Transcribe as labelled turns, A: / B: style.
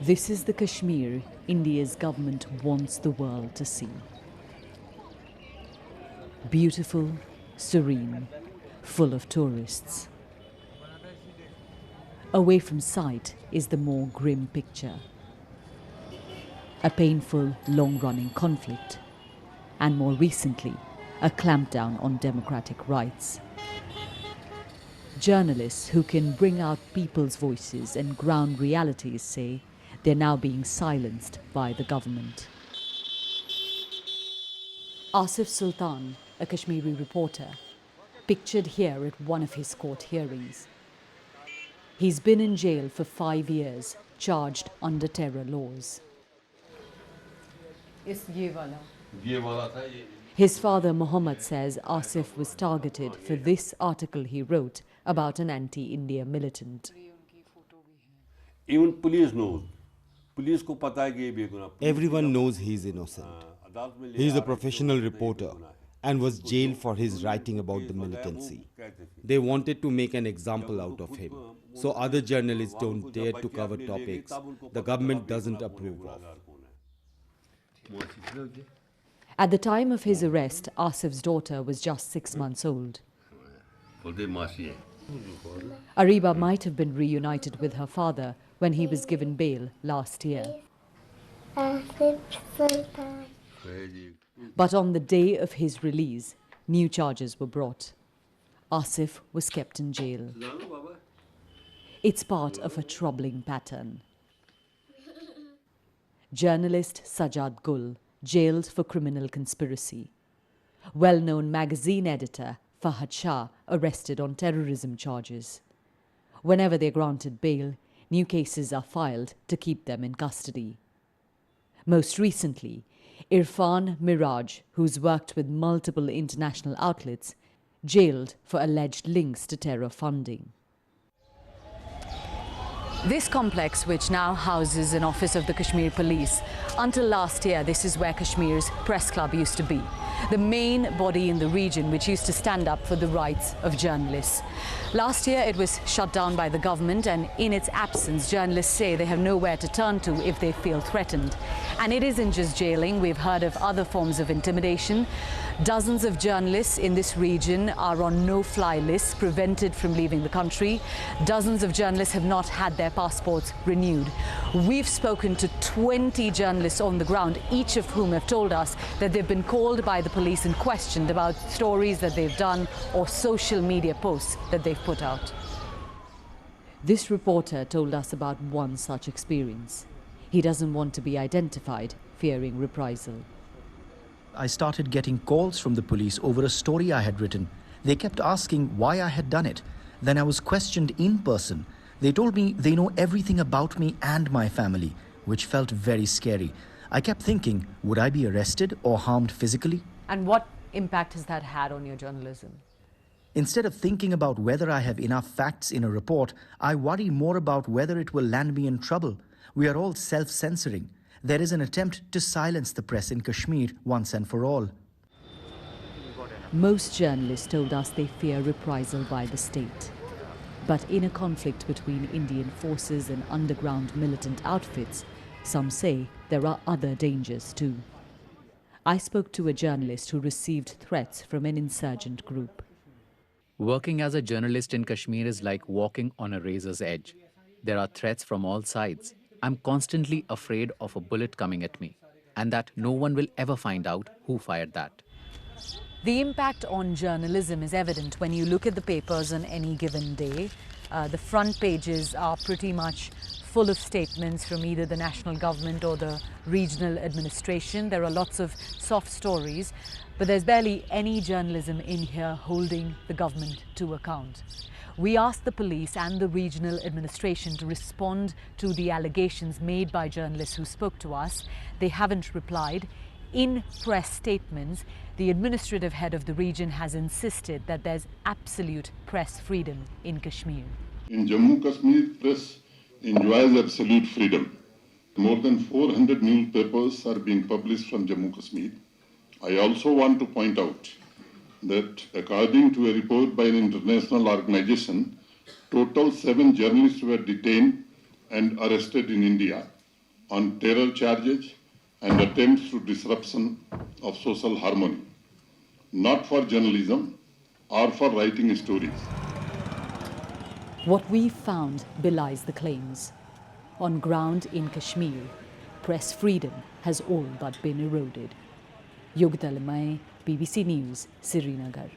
A: This is the Kashmir India's government wants the world to see. Beautiful, serene, full of tourists. Away from sight is the more grim picture. A painful, long-running conflict, and more recently, a clampdown on democratic rights. Journalists who can bring out people's voices and ground realities say they're now being silenced by the government. Asif Sultan, a Kashmiri reporter, pictured here at one of his court hearings. He's been in jail for 5 years, charged under terror laws. His father Mohammed says Asif was targeted for this article he wrote about an anti-India militant.
B: Even police knows.
C: Everyone knows he's innocent. He's a professional reporter and was jailed for his writing about the militancy. They wanted to make an example out of him, so other journalists don't dare to cover topics the government doesn't approve of.
A: At the time of his arrest, Asif's daughter was just 6 months old. Ariba might have been reunited with her father when he was given bail last year.
D: Asif Sultan.
A: But on the day of his release, new charges were brought. Asif was kept in jail. It's part of a troubling pattern. Journalist Sajjad Gul, jailed for criminal conspiracy. Well-known magazine editor Fahad Shah, arrested on terrorism charges. Whenever they're granted bail, new cases are filed to keep them in custody. Most recently, Irfan Miraj, who's worked with multiple international outlets, jailed for alleged links to terror funding. This complex, which now houses an office of the Kashmir Police, until last year, this is where Kashmir's press club used to be, the main body in the region which used to stand up for the rights of journalists. Last year, it was shut down by the government, and in its absence, journalists say they have nowhere to turn to if they feel threatened. And it isn't just jailing. We've heard of other forms of intimidation. Dozens of journalists in this region are on no-fly lists, prevented from leaving the country. Dozens of journalists have not had their passports renewed. We've spoken to 20 journalists on the ground, each of whom have told us that they've been called by the police and questioned about stories that they've done or social media posts that they've put out. This reporter told us about one such experience. He doesn't want to be identified, fearing reprisal.
E: I started getting calls from the police over a story I had written. They kept asking why I had done it. Then I was questioned in person. They told me they know everything about me and my family, which felt very scary. I kept thinking, would I be arrested or harmed physically?
A: And what impact has that had on your journalism?
E: Instead of thinking about whether I have enough facts in a report, I worry more about whether it will land me in trouble. We are all self-censoring. There is an attempt to silence the press in Kashmir once and for all.
A: Most journalists told us they fear reprisal by the state. But in a conflict between Indian forces and underground militant outfits, some say there are other dangers too. I spoke to a journalist who received threats from an insurgent group.
F: Working as a journalist in Kashmir is like walking on a razor's edge. There are threats from all sides. I'm constantly afraid of a bullet coming at me, and that no one will ever find out who fired that.
A: The impact on journalism is evident when you look at the papers on any given day. The front pages are pretty much full of statements from either the national government or the regional administration. There are lots of soft stories, but there's barely any journalism in here holding the government to account. We asked the police and the regional administration to respond to the allegations made by journalists who spoke to us. They haven't replied. In press statements, the administrative head of the region has insisted that there's absolute press freedom in Kashmir.
G: In Jammu Kashmir, press enjoys absolute freedom. More than 400 newspapers are being published from Jammu Kashmir. I also want to point out that according to a report by an international organization, total 7 journalists were detained and arrested in India on terror charges and attempts to disruption of social harmony, not for journalism or for writing stories.
A: What we found belies the claims. On ground in Kashmir, press freedom has all but been eroded. Yogita Limaye, BBC News, Srinagar.